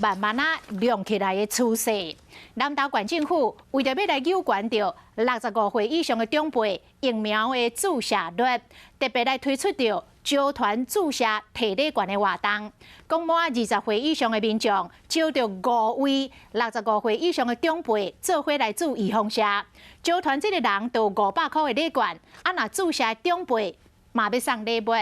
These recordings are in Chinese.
慢慢亮起来的趋势。南投县政府为着要来有关着65岁以上的长辈疫苗的注射率，特别来推出着揪团注射体力管的活动，讲满20岁以上的民众招着5位65岁以上的长辈做伙来注预防射，揪团这个人就500块的礼券，若注射长辈嘛要送礼物。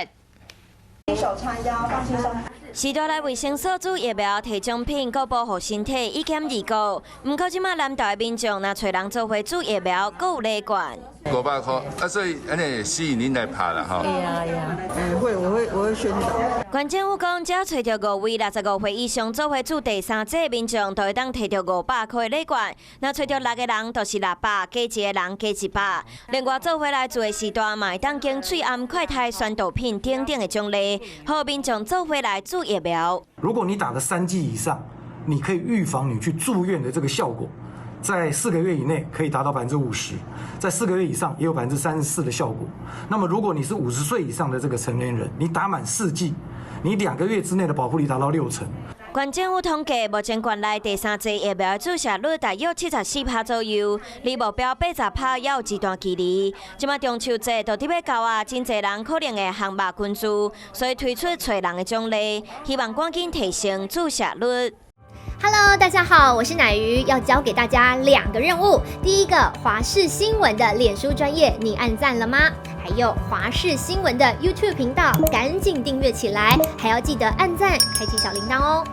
手叉腰，放轻松。时代来卫生所主疫苗提奖品，搁保护身体1减2个。不过即马南投的民众若找人做伙注疫苗，搁有礼券。500块，所以安尼吸引您来拍啦，吼。我会宣导。县政府讲，只要找到5位65岁以上做伙注第3剂的民众，就会当摕到500块的礼券。若找到6个人，就是600，加1个人加100。另外做伙来做的时段，嘛会当经喙暗快肽宣导品等等的奖励，互民众做伙来注疫苗。如果你打了3剂以上，你可以预防你去住院的这个效果。在4个月以内可以达到50%，在4个月以上也有34%的效果。那么，如果你是50岁以上的这个成年人，你打满4剂，你2个月之内的保护力达到60%。县政府统计，目前县内第3剂疫苗的注射率大约74%左右，离目标80%也有一段距离。即马中秋节就伫要到啊，真侪人可能会航肉群聚，所以推出找人的奖励，希望赶紧提升注射率。Hello， 大家好，我是乃瑜，要教给大家2个任务。第一个，华视新闻的脸书专页，你按赞了吗？还有华视新闻的 YouTube 频道，赶紧订阅起来，还要记得按赞，开启小铃铛哦。